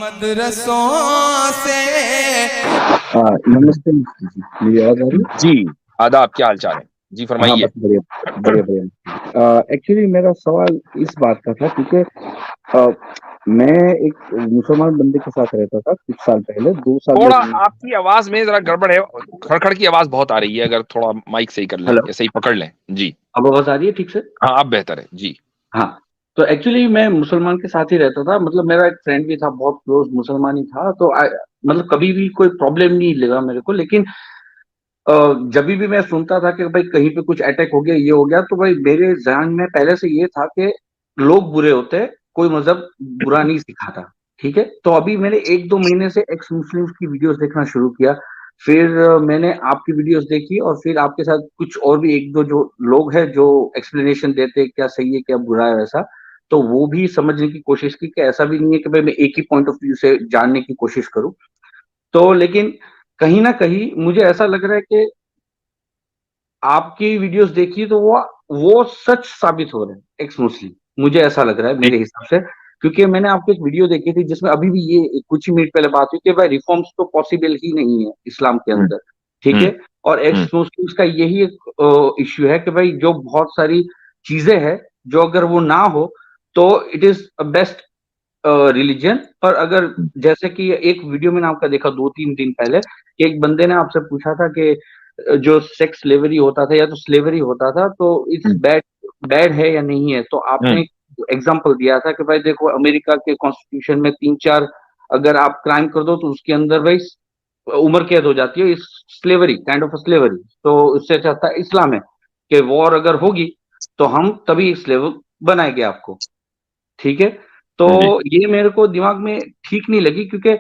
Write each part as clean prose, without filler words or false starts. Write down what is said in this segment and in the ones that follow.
मदरसों से। नमस्ते मुफ्ती जी, मेरी आवाज आ रही है? जी, आदाब, क्या हाल चाल है जी, हाँ, फरमाइए। बस बढ़िया बढ़िया बढ़िया। एक्चुअली मेरा सवाल इस बात का था, क्योंकि मैं एक मुसलमान बंदे के साथ रहता था कुछ साल पहले, 2 साल थोड़ा मेरे। आपकी आवाज में जरा गड़बड़ है, खड़खड़ की आवाज बहुत आ रही है, अगर थोड़ा माइक सही कर लें हेलो, या सही पकड़ लें। जी अब आवाज आ रही है ठीक से? हाँ, अब बेहतर है जी। हाँ, तो एक्चुअली मैं मुसलमान के साथ ही रहता था। मतलब मेरा एक फ्रेंड भी था, बहुत क्लोज मुसलमान ही था। तो मतलब कभी भी कोई प्रॉब्लम नहीं लगा मेरे को। लेकिन जब भी मैं सुनता था कि भाई कहीं पे कुछ अटैक हो गया, ये हो गया, तो भाई मेरे ज़हन में पहले से ये था कि लोग बुरे होते हैं, कोई मज़हब बुरा नहीं सिखाता। ठीक है? तो अभी मैंने 1-2 महीने से एक्स मुस्लिम्स की वीडियोस देखना शुरू किया। फिर मैंने आपकी वीडियोस देखी, और फिर आपके साथ कुछ और भी 1-2 जो लोग हैं जो एक्सप्लेनेशन देते हैं, क्या सही है, क्या बुरा है, वैसा। तो वो भी समझने की कोशिश की कि ऐसा भी नहीं है कि भाई मैं एक ही पॉइंट ऑफ व्यू से जानने की कोशिश करूँ। तो लेकिन कहीं न कहीं मुझे ऐसा लग रहा है कि आपकी वीडियोस देखी तो वो सच साबित हो रहे हैं, एक्स मुस्लिम। मुझे ऐसा लग रहा है ठीक। मेरे हिसाब से, क्योंकि मैंने आपकी एक वीडियो देखी थी जिसमें अभी भी ये कुछ ही मिनट पहले बात हुई कि भाई रिफॉर्म्स तो पॉसिबल ही नहीं है इस्लाम के हम्म, अंदर। ठीक हम्म, है? और एक्स हम्म, मुस्लिम्स का यही एक इश्यू है कि भाई जो बहुत सारी चीजें हैं, जो अगर वो ना हो तो इट इज बेस्ट रिलीजन। और अगर हम्म, जैसे कि एक वीडियो मैंने आपका देखा 2-3 दिन पहले, कि एक बंदे ने आपसे पूछा था कि जो सेक्स स्लेवरी होता था या तो स्लेवरी होता था, तो इट्स हम्म, बैड बैड है या नहीं है। तो हम्म, आपने एग्जांपल दिया था कि भाई देखो, अमेरिका के कॉन्स्टिट्यूशन में 3-4 अगर आप क्राइम कर दो तो उसके अंदर भाई उम्र कैद हो जाती है। इस स्लेवरी, काइंड ऑफ स्लेवरी। तो उससे चाहता है इस्लाम है कि वॉर अगर होगी तो हम तभी स्लेव बनाएंगे आपको। ठीक है? तो जी, ये मेरे को दिमाग में ठीक नहीं लगी, क्योंकि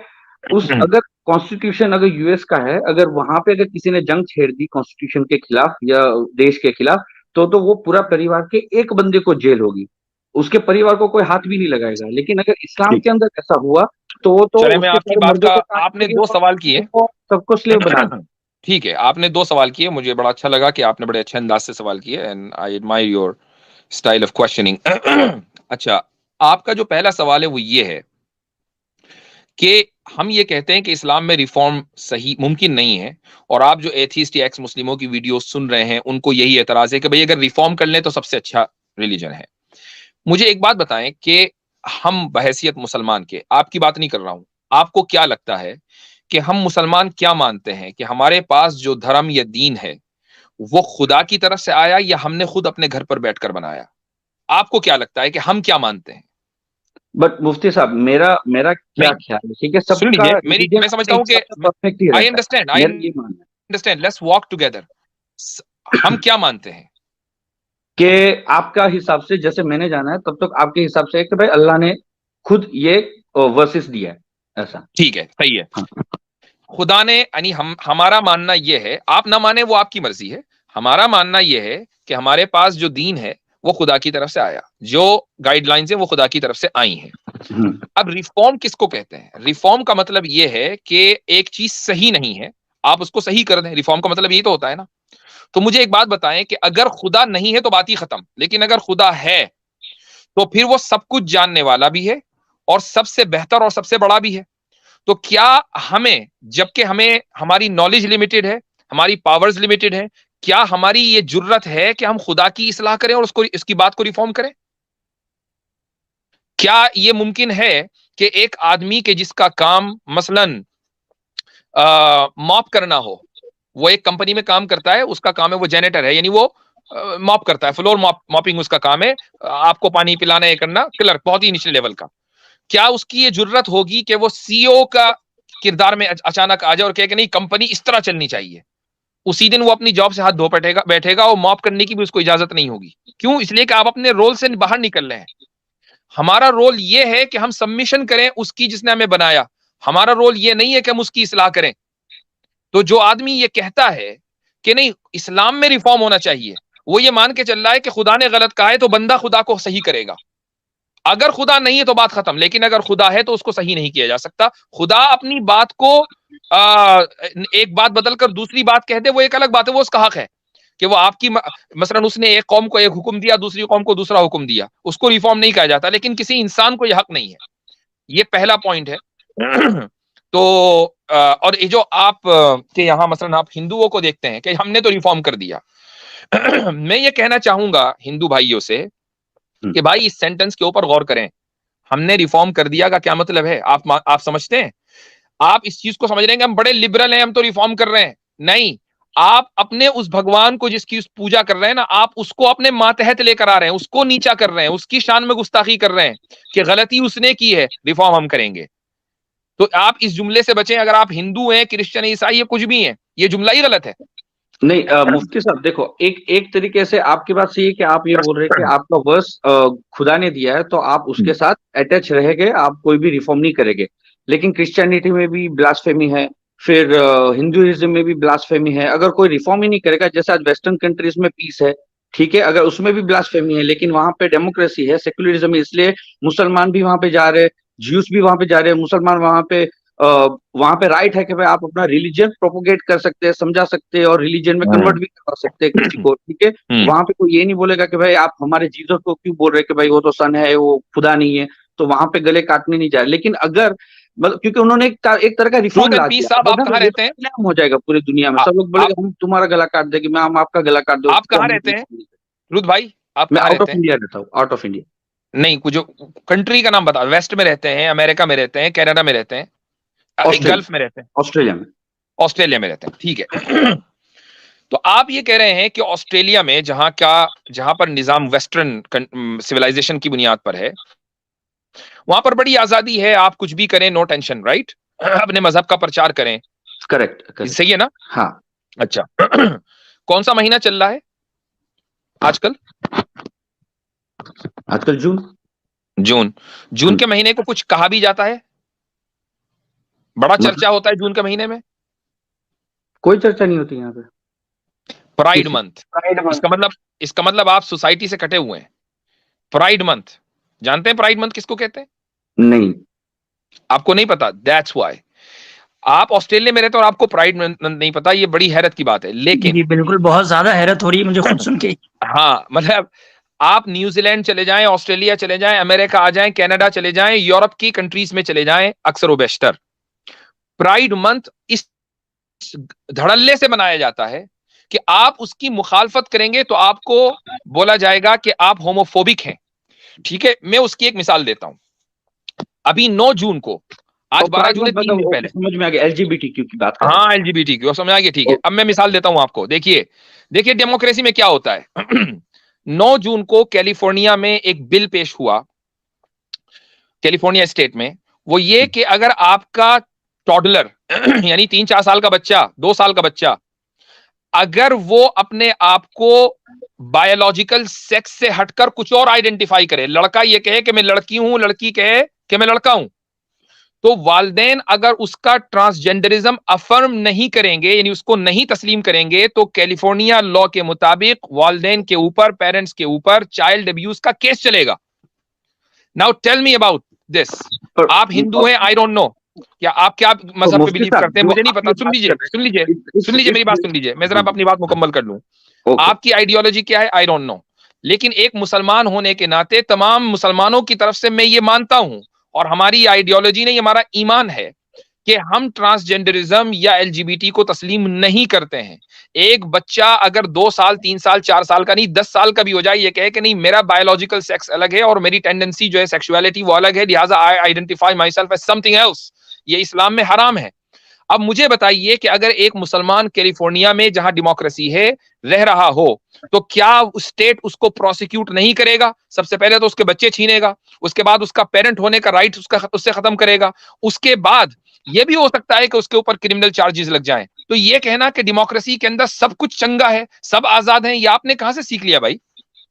उस हम्म, अगर कॉन्स्टिट्यूशन अगर यूएस का है, अगर वहां पे अगर किसी ने जंग छेड़ दी कॉन्स्टिट्यूशन के खिलाफ या देश के खिलाफ, तो वो पूरा परिवार के एक बंदे को जेल होगी, उसके परिवार को कोई हाथ भी नहीं लगाएगा। लेकिन अगर इस्लाम ठीक। के अंदर ऐसा हुआ तो वो तो चले, मैं उसके आपकी सारे बात मर्दों का, को काट आपने देंगे दो और सवाल किए। सबको स्लेव बना देंगे। ठीक है, आपने दो सवाल किए, मुझे बड़ा अच्छा लगा कि आपने बड़े अच्छे अंदाज से सवाल किए, and I admire your style of questioning. अच्छा, आपका जो पहला सवाल है वो ये है कि हम ये कहते हैं कि इस्लाम में रिफॉर्म सही मुमकिन नहीं है, और आप जो एथीस्ट या एक्स मुस्लिमों की वीडियो सुन रहे हैं उनको यही एतराज है कि भाई अगर रिफॉर्म कर लें तो सबसे अच्छा रिलीजन है। मुझे एक बात बताएं कि हम बहैसियत मुसलमान के, आपकी बात नहीं कर रहा हूं, आपको क्या लगता है कि हम मुसलमान क्या मानते हैं कि हमारे पास जो धर्म या दीन है वो खुदा की तरफ से आया या हमने खुद अपने घर पर बैठकर बनाया? आपको क्या लगता है कि हम क्या मानते हैं? बट मुफ्ती साहब, मेरा मेरा क्या नहीं, ख्याल है, ठीक है, सुन सबका लीजिए, मेरी रिलीजन मैं समझता अपने हूं कि हिसाब से परफेक्ट ही आई रहता है। अंडरस्टैंड, आई मेरा ये मानना है अंडरस्टैंड, लेट्स वॉक टुगेदर। हम क्या मानते हैं? कि आपका हिसाब से, जैसे मैंने जाना है तब तक आपके हिसाब से है कि भाई अल्लाह ने खुद ये वर्सेस दिया है, ऐसा। ठीक है, सही है। हाँ। खुदा ने, यानी हम, हमारा मानना यह है, आप ना माने वो आपकी मर्जी है, हमारा मानना यह है कि हमारे पास जो दीन है वो खुदा की तरफ से आया, जो गाइडलाइंस है वो खुदा की तरफ से आई हैं। हम्म। अब रिफॉर्म किसको कहते हैं? रिफॉर्म का मतलब यह है कि एक चीज सही नहीं है, आप उसको सही कर दें। रिफॉर्म का मतलब यही तो होता है ना। तो मुझे एक बात बताएं कि अगर खुदा नहीं है तो बात ही खत्म, लेकिन अगर खुदा है तो फिर वो सब कुछ जानने वाला भी है और सबसे बेहतर और सबसे बड़ा भी है। तो क्या हमें, जबकि हमें, हमारी नॉलेज लिमिटेड है, हमारी पावर्स लिमिटेड है, क्या हमारी ये जुर्रत है कि हम खुदा की इस्लाह करें और उसको, इसकी बात को रिफॉर्म करें? क्या ये मुमकिन है कि एक आदमी के जिसका काम मसलन मॉप करना हो, वो एक कंपनी में काम करता है, उसका काम है, वो जेनेटर है, यानी वो मॉप करता है, फ्लोर मॉपिंग उसका काम है, आपको पानी पिलाना, ये करना, क्लर्क, बहुत ही निचले लेवल का। क्या उसकी ये जुर्रत होगी कि वो सीईओ का किरदार में अचानक आ जाए और कहे कि नहीं, कंपनी इस तरह चलनी चाहिए? उसी दिन वो अपनी जॉब से हाथ धो बैठेगा बैठेगा और मॉप करने की भी उसको इजाजत नहीं होगी। क्यों? इसलिए कि आप अपने रोल से बाहर निकल रहे हैं। हमारा रोल ये है कि हम सबमिशन करें उसकी जिसने हमें बनाया। हमारा रोल ये नहीं है कि हम उसकी इस्लाह करें। तो जो आदमी ये कहता है कि नहीं, इस्लाम में रिफॉर्म होना चाहिए, वो ये मान के चल रहा है कि खुदा ने गलत कहा है तो बंदा खुदा को सही करेगा। अगर खुदा नहीं है तो बात खत्म, लेकिन अगर खुदा है तो उसको सही नहीं किया जा सकता। खुदा अपनी बात को एक बात बदलकर दूसरी बात कह दे, वो एक अलग बात है, वो उसका हक है कि वो आपकी, मसलन उसने एक कौम को एक हुक्म दिया, दूसरी कौम को दूसरा हुक्म दिया, उसको रिफॉर्म नहीं कहा जाता, लेकिन किसी इंसान को यह हक नहीं है। ये पहला पॉइंट है। तो और ये जो आप के यहाँ मसलन आप हिंदुओं को देखते हैं कि हमने तो रिफॉर्म कर दिया। मैं ये कहना चाहूंगा हिंदू भाइयों से कि भाई इस सेंटेंस के ऊपर गौर करें। हमने रिफॉर्म कर दिया का क्या मतलब है? आप समझते हैं? आप इस चीज को समझ रहे हैं कि हम बड़े लिबरल हैं, हम तो रिफॉर्म कर रहे हैं? नहीं, आप अपने उस भगवान को जिसकी उस पूजा कर रहे हैं ना, आप उसको अपने मातहत लेकर आ रहे हैं, उसको नीचा कर रहे हैं, उसकी शान में गुस्ताखी कर रहे हैं कि गलती उसने की है, रिफॉर्म हम करेंगे। तो आप इस जुमले से बचें। अगर आप हिंदू हैं, क्रिश्चियन, ईसाई, कुछ भी हैं, ये जुमला ही गलत है। नहीं मुफ्ती साहब देखो, एक तरीके से आपकी बात सही है कि आप ये बोल रहे हैं कि आपका वर्स खुदा ने दिया है तो आप उसके साथ अटैच रहेंगे, आप कोई भी रिफॉर्म नहीं करेंगे। लेकिन क्रिश्चियनिटी में भी ब्लास्फेमी है, फिर हिंदुइज्म में भी ब्लास्फेमी है। अगर कोई रिफॉर्म ही नहीं करेगा, जैसे आज वेस्टर्न कंट्रीज में पीस है, ठीक है, अगर उसमें भी ब्लास्फेमी है लेकिन वहां पे डेमोक्रेसी है, सेक्युलरिज्म है, इसलिए मुसलमान भी वहां पे जा रहे हैं, ज्यूस भी वहां पे जा रहे हैं, मुसलमान वहां पे राइट है कि भाई आप अपना रिलीजन प्रोपोगेट कर सकते हैं, समझा सकते हैं और रिलीजन में कन्वर्ट भी करवा सकते हैं किसी को, ठीक है। वहां पे कोई ये नहीं बोलेगा कि भाई आप हमारे जीसस को क्यों बोल रहे हैं कि भाई वो तो सन है, वो खुदा नहीं है, तो वहां पे गले काटने नहीं जा रहे। लेकिन अगर मतलब क्योंकि उन्होंने एक तरह का रिफॉर्म ला दिया, साहब आप कहाँ रहते हैं? आप कहाँ रहते हैं रुद भाई? आप मैं कहाँ आउट रहते ऑफ हैं? इंडिया रहता हूँ, आउट ऑफ इंडिया। नहीं, कुछ कंट्री का नाम बताओ। वेस्ट में रहते हैं, अमेरिका में रहते हैं, कनाडा में रहते हैं, गल्फ में रहते हैं, ऑस्ट्रेलिया में, ऑस्ट्रेलिया में रहते हैं, ठीक है। तो आप ये कह रहे हैं कि ऑस्ट्रेलिया में जहां पर निजाम वेस्टर्न सिविलाइजेशन की बुनियाद पर है, वहां पर बड़ी आजादी है, आप कुछ भी करें, नो टेंशन, राइट? अपने मजहब का प्रचार करें। करेक्ट, सही है ना? हाँ। अच्छा। कौन सा महीना चल रहा है आजकल? आजकल जून के महीने को कुछ कहा भी जाता है? बड़ा चर्चा होता है जून के महीने में? कोई चर्चा नहीं होती यहाँ पे। Pride month. इसका मतलब आप सोसाइटी से कटे हुए हैं। प्राइड मंथ जानते हैं? प्राइड मंथ किसको कहते हैं? नहीं, आपको नहीं पता? दैट्स व्हाई आप ऑस्ट्रेलिया में रहते हो और आपको प्राइड मंथ नहीं पता। ये बड़ी हैरत की बात है। लेकिन बिल्कुल, बहुत ज्यादा हैरत हो रही है मुझे खुद सुन के। हाँ, मतलब आप न्यूजीलैंड चले जाएं, ऑस्ट्रेलिया चले जाएं, अमेरिका आ जाएं, कनाडा चले जाएं, यूरोप की कंट्रीज में चले जाएं, अक्सर व बेशतर प्राइड मंथ इस धड़ल्ले से मनाया जाता है कि आप उसकी मुखालफत करेंगे तो आपको बोला जाएगा कि आप होमोफोबिक हैं। ठीक है, मैं उसकी एक मिसाल देता हूं। अभी 9 जून को, आज 12 जून है, 3 दिन पहले। समझ में आ गया, एलजीबीटीक्यू की बात कर। हाँ, एलजीबीटीक्यू समझ आ गया, ठीक है। अब मैं मिसाल देता हूं आपको। देखिए डेमोक्रेसी में क्या होता है। 9 जून को कैलिफोर्निया में एक बिल पेश हुआ, कैलिफोर्निया स्टेट में। वो ये कि अगर आपका टॉडलर यानी 3-4 साल का बच्चा, 2 साल का बच्चा, अगर वो अपने आप को बायोलॉजिकल सेक्स से हटकर कुछ और आइडेंटिफाई करे, लड़का ये कहे कि मैं लड़की हूं, लड़की कहे कि मैं लड़का हूं, तो वालिदैन अगर उसका ट्रांसजेंडरिज्म अफर्म नहीं करेंगे, यानी उसको नहीं तस्लीम करेंगे, तो कैलिफोर्निया लॉ के मुताबिक वालिदैन के ऊपर, पेरेंट्स के ऊपर चाइल्ड अब्यूज का केस चलेगा। Now tell me about this. आप हिंदू हैं, आई डोंट नो, क्या आप क्या मजहब पे बिलीव करते हैं मुझे नहीं पता। सुन लीजिए मेरी बात सुन लीजिए, मैं जरा अपनी बात मुकम्मल कर लूं। आपकी आइडियोलॉजी क्या है आई डोंट नो, लेकिन एक मुसलमान होने के नाते तमाम मुसलमानों की तरफ से मैं ये मानता हूं, और हमारी आइडियोलॉजी नहीं, हमारा ईमान है कि हम ट्रांसजेंडरिज्म या एलजीबीटी को तस्लीम नहीं करते हैं। एक बच्चा अगर 2 साल, 3 साल, 4 साल का नहीं, 10 साल का भी हो जाए, ये कहे कि नहीं मेरा बायोलॉजिकल सेक्स अलग है और मेरी टेंडेंसी जो है सेक्सुअलिटी वो अलग है, लिहाजा I identify myself as something else, ये इस्लाम में हराम है। अब मुझे बताइए कि अगर एक मुसलमान कैलिफोर्निया में, जहां डेमोक्रेसी है, रह रहा हो, तो क्या स्टेट उसको प्रोसिक्यूट नहीं करेगा? सबसे पहले तो उसके बच्चे छीनेगा, उसके बाद उसका पेरेंट होने का राइट उससे खत्म करेगा, उसके बाद यह भी हो सकता है कि उसके ऊपर क्रिमिनल चार्जेस लग जाएं। तो ये कहना कि डेमोक्रेसी के अंदर सब कुछ चंगा है, सब आजाद हैं, ये आपने कहां से सीख लिया भाई?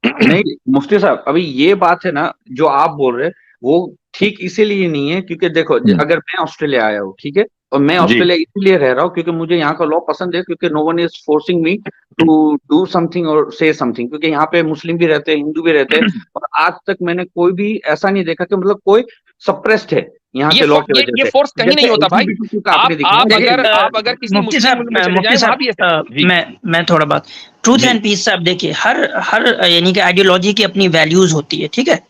नहीं मुफ्ती साहब, अभी ये बात है ना जो आप बोल रहे हैं, वो ठीक इसीलिए नहीं है क्योंकि देखो, अगर मैं ऑस्ट्रेलिया आया हूँ, ठीक है, और मैं ऑस्ट्रेलिया इसलिए रह रहा हूँ क्योंकि मुझे यहाँ का लॉ पसंद है, क्योंकि no one is forcing me to do something और से समथिंग, क्योंकि यहाँ पे मुस्लिम भी रहते हैं, हिंदू भी रहते हैं, और आज तक मैंने कोई भी ऐसा नहीं देखा कि मतलब कोई सप्रेस्ड है यहाँ के लॉ की वजह से। फोर्स कहीं नहीं होता भाई। आप अगर किसी मुफ्ती साहब, मैं थोड़ा बात ट्रूथ एंड पीस साहब, देखिए हर यानी कि आइडियोलॉजी की अपनी वैल्यूज होती है, ठीक है।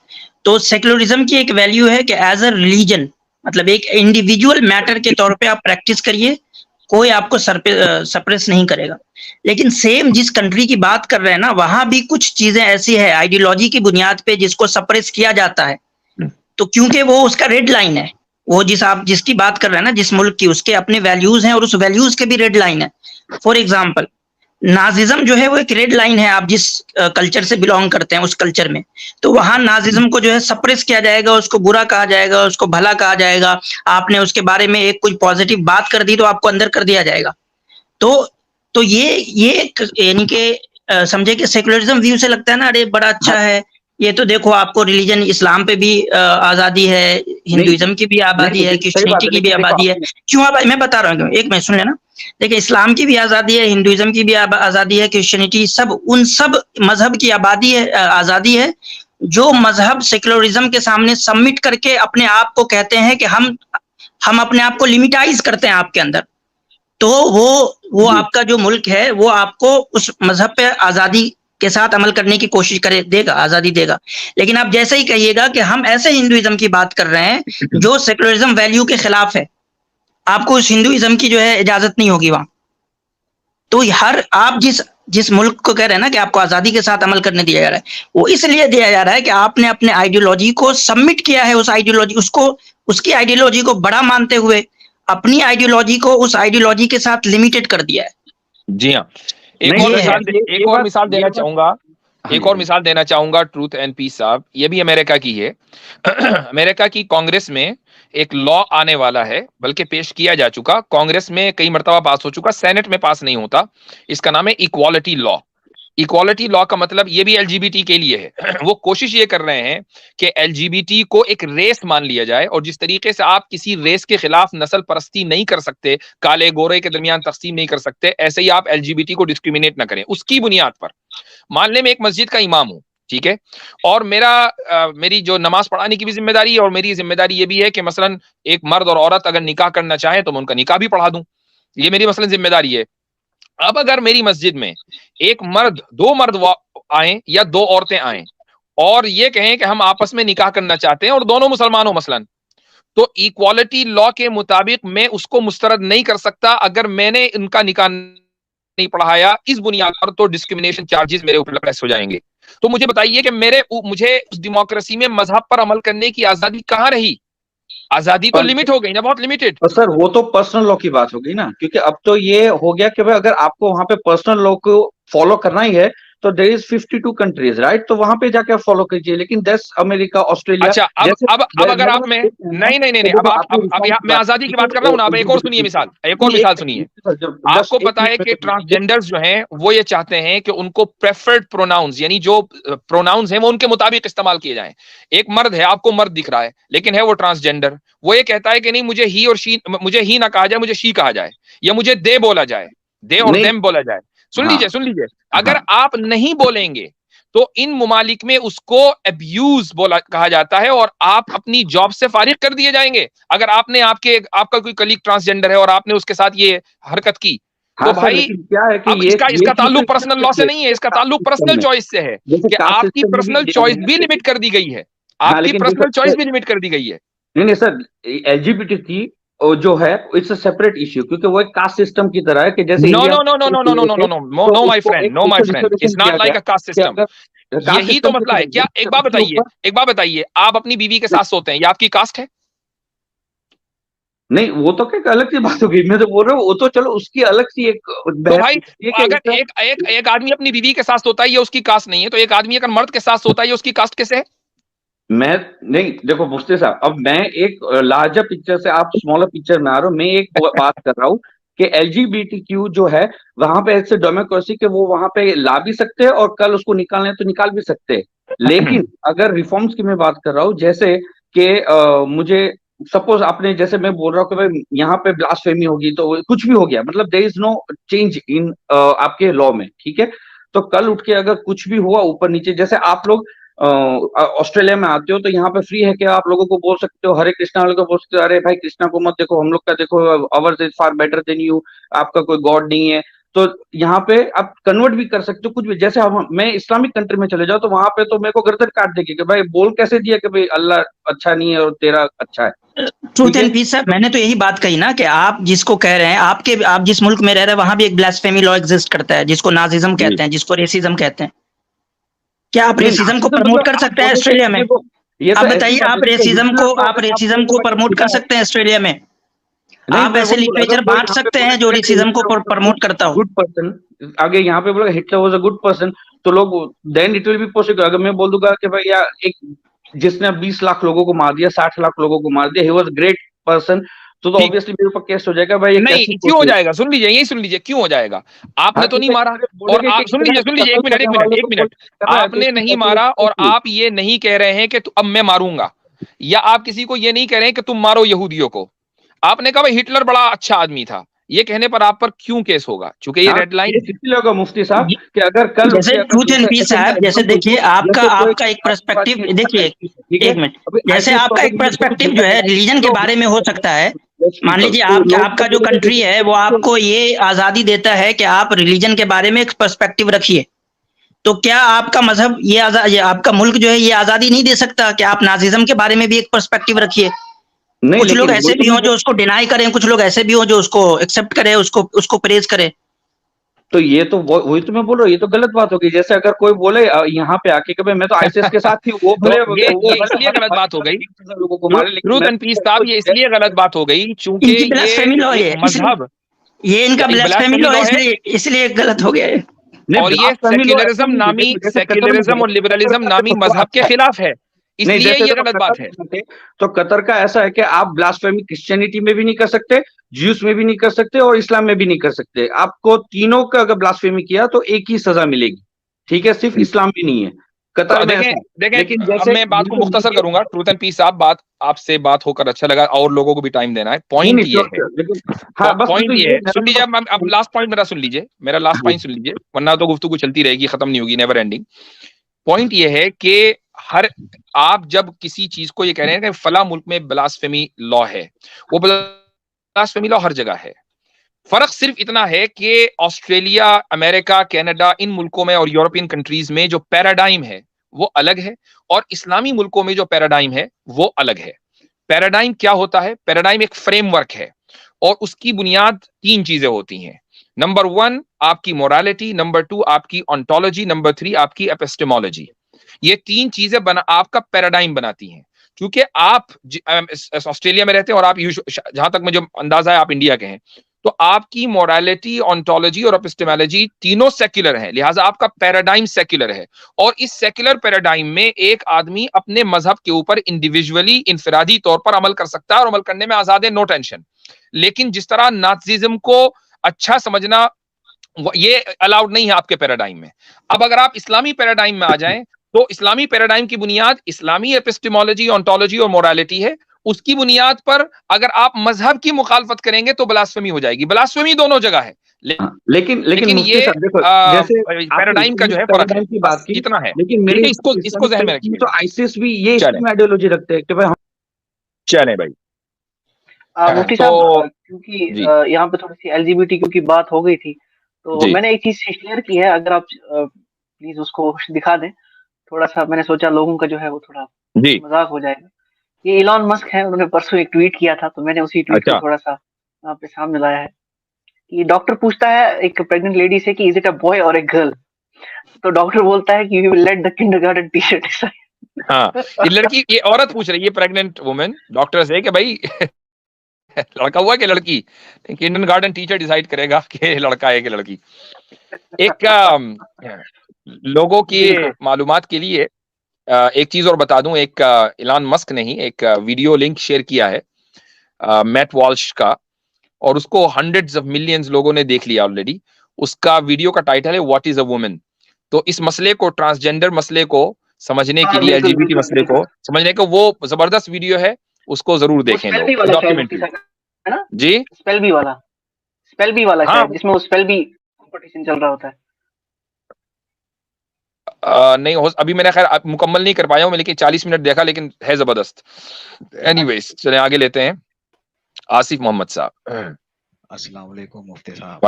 तो सेक्युलरिज्म की एक वैल्यू है कि एज अ रिलीजन मतलब एक इंडिविजुअल मैटर के तौर पे आप प्रैक्टिस करिए, कोई आपको सप्रेस नहीं करेगा। लेकिन सेम जिस कंट्री की बात कर रहे हैं ना, वहां भी कुछ चीजें ऐसी है आइडियोलॉजी की बुनियाद पे जिसको सप्रेस किया जाता है। तो क्योंकि वो उसका रेड लाइन है, वो जिसकी बात कर रहे हैं ना, जिस मुल्क की, उसके अपने वैल्यूज हैं और उस वैल्यूज के भी रेड लाइन है। फॉर एग्जाम्पल, नाजिज्म जो है वो एक रेड लाइन है, आप जिस कल्चर से बिलोंग करते हैं उस कल्चर में, तो वहां नाजिज्म को जो है सप्रेस किया जाएगा, उसको बुरा कहा जाएगा, उसको भला कहा जाएगा। आपने उसके बारे में एक कुछ पॉजिटिव बात कर दी तो आपको अंदर कर दिया जाएगा। तो ये यानी कि समझे कि सेकुलरिज्म व्यू से लगता है ना, अरे बड़ा अच्छा है, ये तो देखो आपको रिलीजन इस्लाम पे भी आजादी है, हिंदुइज्म की भी आबादी है, क्रिश्चियनिटी की भी आबादी है। क्यों भाई, मैं बता रहा हूँ, एक मिनट सुन लेना। देखिए, इस्लाम की भी आजादी है, हिंदुइज्म की भी आजादी है, क्रिश्चियनिटी, सब उन सब मजहब की आबादी है, आजादी है, जो मजहब सेकुलरिज्म के सामने सबमिट करके अपने आप को कहते हैं कि हम अपने आप को लिमिटाइज करते हैं आपके अंदर। तो वो आपका जो मुल्क है वो आपको उस मजहब पे आजादी के साथ अमल करने की कोशिश देगा, आजादी देगा। लेकिन आप जैसे ही कहिएगा कि हम ऐसे हिंदुइज्म की बात कर रहे हैं जो सेकुलरिज्म वैल्यू के खिलाफ है, आपको उस हिंदुइज्म की जो है इजाजत नहीं होगी वहां। तो आप जिस मुल्क को कह रहे हैं ना कि आपको आजादी के साथ अमल करने दिया जा रहा है, वो इसलिए दिया जा रहा है कि आपने अपने आइडियोलॉजी को सबमिट किया है, उसकी आइडियोलॉजी को बड़ा मानते हुए अपनी आइडियोलॉजी को उस आइडियोलॉजी के साथ लिमिटेड कर दिया है। जी हाँ, एक और मिसाल देना चाहूंगा, एक और मिसाल देना चाहूंगा ट्रूथ एंड पीस साहब, ये भी अमेरिका की है। अमेरिका की कांग्रेस में एक लॉ आने वाला है, बल्कि पेश किया जा चुका, कांग्रेस में कई मर्तबा पास हो चुका, सेनेट में पास नहीं होता। इसका नाम है इक्वालिटी लॉ। इक्वालिटी लॉ का मतलब ये भी एलजीबीटी के लिए है। वो कोशिश ये कर रहे हैं कि एलजीबीटी को एक रेस मान लिया जाए, और जिस तरीके से आप किसी रेस के खिलाफ नस्ल परस्ती नहीं कर सकते, काले गोरे के दरमियान तकसीम नहीं कर सकते, ऐसे ही आप एलजीबीटी को डिस्क्रिमिनेट ना करें। उसकी बुनियाद पर मान लें मैं एक मस्जिद का इमाम हूं, ठीक है, और मेरी जो नमाज पढ़ाने की भी जिम्मेदारी है, और मेरी जिम्मेदारी ये भी है कि मसलन एक मर्द और औरत अगर निकाह करना चाहे तो मैं उनका निकाह भी पढ़ा दूं, ये मेरी मसलन जिम्मेदारी है। अब अगर मेरी मस्जिद में दो मर्द आए या दो औरतें आए और ये कहें कि हम आपस में निकाह करना चाहते हैं और दोनों मुसलमान हो मसलन, तो इक्वालिटी लॉ के मुताबिक मैं उसको मुस्तरद नहीं कर सकता अगर मैंने इनका निकाह नहीं पढ़ाया। इस बुनियाद पर तो डिस्क्रिमिनेशन चार्जेस मेरे ऊपर प्रेस हो जाएंगे। तो मुझे बताइए कि मुझे उस डेमोक्रेसी में मजहब पर अमल करने की आजादी कहां रही? आजादी तो लिमिट हो गई ना, बहुत लिमिटेड। सर वो तो पर्सनल लॉ की बात होगी ना, क्योंकि अब तो ये हो गया कि भाई अगर आपको वहां पे पर्सनल लॉ को फॉलो करना ही है तो देयर इज 52 कंट्रीज, राइट? तो वहां पे जाके फॉलो कीजिए। लेकिन देश अमेरिका, ऑस्ट्रेलिया, अच्छा, अब अगर आप में नहीं अब यहाँ मैं आजादी की बात कर रहा हूँ ना। अब एक और सुनिए मिसाल, एक और मिसाल सुनिए। आपको पता है कि ट्रांसजेंडर्स जो हैं वो ये चाहते हैं कि उनको प्रेफर्ड प्रोनाउंस, यानी जो प्रोनाउंस हैं वो उनके मुताबिक इस्तेमाल किए जाएं। एक मर्द है, आपको मर्द दिख रहा है, लेकिन है वो ट्रांसजेंडर, वो ये कहता है कि नहीं, मुझे ही और शी, मुझे ही ना कहा जाए, मुझे शी कहा जाए, या मुझे दे बोला जाए, दे और देम बोला जाए। सुन लीजिए, अगर आप नहीं बोलेंगे तो इन मुमालिक में उसको अब्यूज कहा जाता है, और आप अपनी जॉब से फारिग कर दिए जाएंगे अगर आपका कोई कलीग ट्रांसजेंडर है और आपने उसके साथ ये हरकत की। तो भाई क्या है कि अब इसका ताल्लुक पर्सनल लॉ से नहीं है, इसका ताल्लुक पर्सनल चॉइस से है कि आपकी पर्सनल चॉइस भी लिमिट कर दी गई है, आपकी पर्सनल चॉइस भी लिमिट कर दी गई है। नहीं सर, एलजीबीटी की जो है इट्स अ सेपरेट इश्यू, क्योंकि वो एक कास्ट सिस्टम की तरह है कि जैसे no my friend, it's not like a caste system. यही तो मसला है। क्या एक बात बताइए, आप अपनी बीवी के साथ सोते हैं, ये आपकी कास्ट है? नहीं, वो तो क्या अलग सी बात होगी। मैं तो बोल रहा हूँ वो तो चलो उसकी अलग सी एक तो भाई अगर एक आदमी अपनी बीवी के साथ सोता है ये उसकी कास्ट नहीं है, तो एक आदमी अगर मर्द के साथ सोता है ये उसकी कास्ट कैसे है? मैं नहीं, देखो मुफ्ती साहब, अब मैं एक लार्जर पिक्चर से आप स्मॉलर पिक्चर में आ रहे हो। मैं एक बात कर रहा हूँ कि एलजीबीटीक्यू जो है वहां पे ऐसे डेमोक्रेसी के वो वहां पे ला भी सकते हैं और कल उसको निकालने तो निकाल भी सकते हैं। लेकिन अगर रिफॉर्म्स की मैं बात कर रहा हूँ, जैसे कि मुझे सपोज आपने, जैसे मैं बोल रहा हूँ कि भाई यहाँ पे ब्लास्फेमी होगी तो कुछ भी हो गया, मतलब there is no change in आपके लॉ में, ठीक है? तो कल उठ के अगर कुछ भी हुआ ऊपर नीचे, जैसे आप लोग ऑस्ट्रेलिया में आते हो तो यहाँ पे फ्री है कि आप लोगों को बोल सकते हो, हरे कृष्णा वाले को बोल सकते हो, अरे भाई कृष्णा को मत देखो, हम लोग का देखो, ours is far better than you, आपका कोई गॉड नहीं है। तो यहाँ पे आप कन्वर्ट भी कर सकते हो कुछ भी। जैसे हम मैं इस्लामिक कंट्री में चले जाओ तो वहां पे तो मेरे को गर्दन काट देगी कि भाई बोल कैसे दिया कि भाई अल्लाह अच्छा नहीं है और तेरा अच्छा है। ट्रूथ ठीक है? एंड पीस साहब, मैंने तो यही बात कही ना कि आप जिसको कह रहे हैं, आप जिस मुल्क में रह रहे हैं वहां भी एक ब्लास्फेमी लॉ एग्जिस्ट करता है, जिसको नाजिज्म जी। कहते हैं, जिसको रेसिज्म कहते हैं। क्या आप नहीं, रेसिज्म को नाजिज्म प्रमोट मतलब कर आप सकते हैं बोलोगे ऑस्ट्रेलिया में? देखो, ये आप तो ऐसी बताइए, बात है, आप देखो, रेसिज्म हिटलर को अगर आप बोलोगे भाई प्रमोट कर ठीक है, सकते हैं ऑस्ट्रेलिया में? नहीं आप मैं ऐसे वही बोला, अगर लिटरेचर कोई बांट यहाँ पे सकते हैं जो बोलेगा कि रेसिज्म को हिटलर वाज अ प्रमोट करता हो? गुड पर्सन, आगे यहाँ पे बोलेगा Hitler was a good person, तो लोग then it will be possible. अगर मैं बोल दूंगा कि भाई यार एक जिसने 20 लाख लोगों को मार दिया, 60 लाख लोगों को मार दिया, ही वाज ग्रेट पर्सन, तो ठीक, ऑब्वियसली मेरे ऊपर केस हो जाएगा भाई ये नहीं कैसी क्यों हो सोच है। जाएगा? सुन लीजिए, यही सुन लीजिए, क्यों हो जाएगा? हाँ आपने तो ठीक नहीं है, मारा, इसलिए और बोलेंगे कि आप सुन इतना लीजिए, कत्ल एक मिनट, करने एक मिनट, वालों एक को मिनट। कर रहा है तो आपने इसकी नहीं सोच मारा और कैसी है? आप ये नहीं कह रहे हैं कि अब मैं मारूंगा, या आप किसी को ये नहीं कह रहे हैं कि तुम मारो यहूदियों को। आपने कहा भाई हिटलर बड़ा अच्छा आदमी था, ये कहने पर आप पर क्यों केस होगा? क्योंकि ये हाँ, रेड लाइन ये है। इसलिए होगा मुफ्ती साहब कि अगर कल उठ जैसे के अगर ट्रूथ एंड जैसे पीस ऐसे मैं साहब, जैसे एग्जांपल देखिए दूं, आपका जैसे कोई आपका एक आतंकवादी पर्सपेक्टिव, है देखिए आईसिस, ठीक है? एक मिनट, अभी जैसे आईसिस को आपका अगर एक मैं बोल पर्सपेक्टिव दूंगा जो है रिलीजन के तो बारे में हो सकता है। मान लीजिए तो आप, लोग आपका तो जो बोलेंगे कंट्री है वो आपको ये आजादी देता है कि आप रिलीजन के बारे में एक पर्सपेक्टिव रखिए, तो क्या आपका मजहब ये आपका मुल्क जो है ये आजादी नहीं दे सकता कि आप नाजिज्म के बारे में भी एक पर्सपेक्टिव रखिए? नहीं, कुछ लोग लेकिन ऐसे वही तो भी मैं हों जो उसको डिनाई करें, कुछ लोग ऐसे भी हों जो उसको एक्सेप्ट करें, उसको प्रेज करें। तो ये तो वही तो मैं बोल रहा हूँ, ये तो गलत बात होगी। जैसे अगर कोई बोले यहाँ पे आके कि भाई मैं तो आईसीएस के साथ थी, वो तो भले ये इसलिए गलत बात हो गई, 20,000 लोगों को मारे, लेकिन ट्रूथ मैं एंड पीस तो साहब, ये इसलिए गलत बात हो गई क्योंकि इनकी ये ब्लास्फेमी लॉ एक है, इसलिए मजहब, ये इनका एक ब्लास्फेमी ब्लास्फेमी लॉ है, लॉ है, इसलिए इसलिए गलत हो गया है। नहीं और ये ब्लास्फेमी लॉ ऐसा सेक्युलरिज्म नहीं है। नामी, देखो जैसे कतर में सेक्युलरिज्म देखो, और कतर लिबरलिज्म का नामी देखो थोड़ा मजहब के अच्छा है। खिलाफ है, नहीं, इसलिए जैसे ये देखो गलत कतर बात है। में थे, तो कतर का ऐसा है कि आप ब्लास्फेमी क्रिश्चियनिटी में भी नहीं कर सकते, ज्यूस में भी नहीं कर सकते और इस्लाम में भी नहीं कर सकते। आपको तीनों का अगर ब्लास्फेमी किया तो एक ही सजा मिलेगी, ठीक है? सिर्फ इस्लाम में नहीं है, कतर तो में देखें ऐसा है। देखें, लेकिन अब जैसे मैं बात को मुख्तसर करूंगा। ट्रूथ एंड पीस साहब, बात आपसे बात होकर अच्छा लगा, और लोगों को भी टाइम देना है। नहीं पॉइंट नहीं ये श्योर है, श्योर, लेकिन हाँ बस मैं तो पॉइंट ये ये है, सुन लीजिए, अब लास्ट पॉइंट मेरा सुन लीजिए, मेरा लास्ट पॉइंट सुन लीजिए, वरना तो गुफ्तगू चलती रहेगी, खत्म नहीं होगी, नेवर एंडिंग। पॉइंट ये है कि हर, आप जब किसी चीज को ये कह रहे हैं कि फला मुल्क में ब्लास्फेमी लॉ है, वो ब्लास्फेमी लॉ हर जगह है। फर्क सिर्फ इतना है कि ऑस्ट्रेलिया, अमेरिका, कनाडा, इन मुल्कों में और यूरोपियन कंट्रीज में जो पैराडाइम है वो अलग है, और इस्लामी मुल्कों में जो पैराडाइम है वो अलग है। पैराडाइम क्या होता है? पैराडाइम एक फ्रेमवर्क है, और उसकी बुनियाद तीन चीजें होती हैं। नंबर 1 आपकी मोरालिटी, नंबर 2 आपकी ऑन्टोलॉजी, नंबर 3 आपकी एपिस्टेमोलॉजी। ये तीन चीजें आपका पैराडाइम बनाती हैं। क्योंकि आप ऑस्ट्रेलिया में रहते हैं और आप जहां तक मुझे अंदाजा है आप इंडिया के हैं, तो आपकी मोरालिटी, ऑन्टोलॉजी और एपिस्टेमोलॉजी तीनों सेक्युलर हैं, लिहाजा आपका पैराडाइम सेक्युलर है। और इस सेक्युलर पैराडाइम में एक आदमी अपने मजहब के ऊपर इंडिविजुअली, इंफरादी तौर पर अमल कर सकता है, और अमल करने में आजाद है, नो टेंशन। लेकिन जिस तरह नाज़िज्म को अच्छा समझना, ये अलाउड नहीं है आपके पैराडाइम में। अब अगर आप इस्लामी पैराडाइम में आ जाएं, तो इस्लामी पैराडाइम की बुनियाद इस्लामी एपिस्टेमोलॉजी, ऑन्टोलॉजी और मोरालिटी है। उसकी बुनियाद पर अगर आप मजहब की मुखालफत करेंगे तो ब्लास्फेमी हो जाएगी। ब्लास्फेमी दोनों जगह है, लेकिन मुफ्ती ये साहब देखो, जैसे आपने पैराडाइम का जो है इस्लामिक फर्क है, पैराडाइम की बात बस की, इतना है। लेकिन ठीक मेरे है, हिसाब से इसको इस्लामिक जहन में पैराडाइम में रखिएगा। तो आईसिस भी ये चलें, इस्लामी आइडियोलॉजी रखते हैं कि भाई चलें भाई। मुफ्ती तो साहब, क्योंकि जी यहाँ पे थोड़ी सी एलजीबीटी की बात हो गई थी, तो जी मैंने एक चीज शेयर की है, अगर आप प्लीज उसको दिखा दें थोड़ा सा। मैंने सोचा लोगों का जो है वो थोड़ा जी, मजाक हो जाएगा। ये इलॉन मस्क है, उन्होंने परसों एक ट्वीट किया था, तो मैंने उसी ट्वीट को अच्छा, थोड़ा सा यहाँ पे सामने लाया है। कि डॉक्टर पूछता है एक प्रेग्नेंट लेडी से कि इज इट अ बॉय और ए गर्ल, तो डॉक्टर बोलता है कि you will let the kindergarten teacher decide. हाँ, ये लड़की, ये औरत पूछ रही है, प्रेग्नेंट वुमेन डॉक्टर से कि भाई लड़का हुआ कि लड़की? किंडरगार्टन टीचर डिसाइड करेगा कि लड़का है कि लड़की। एक लोगों की मालूमात के लिए एक चीज और बता दूं, एक इलॉन मस्क ने ही एक वीडियो लिंक शेयर किया है मैट वॉल्श का, और उसको हंड्रेड्स ऑफ मिलियंस लोगों ने देख लिया ऑलरेडी। उसका वीडियो का टाइटल है व्हाट इज अ वुमन। तो इस मसले को, ट्रांसजेंडर मसले को समझने के लिए, एलजीबीटी मसले को समझने को, वो जबरदस्त वीडियो है, उसको जरूर देखें लोग, डॉक्यूमेंट्री। है ना, जी, स्पेल बी वाला हाँ, शायद, जिसमें वो स्पेल बी कंपटीशन चल रहा होता है। नहीं हो, अभी मैंने खैर मुकम्मल नहीं कर पाया हूं मैं, लेकिन 40 मिनट देखा, लेकिन है जबरदस्त। एनीवेज, चले आगे लेते हैं। आसिफ मोहम्मद साहब। अस्सलाम वालेकुम मुफ्ती साहब।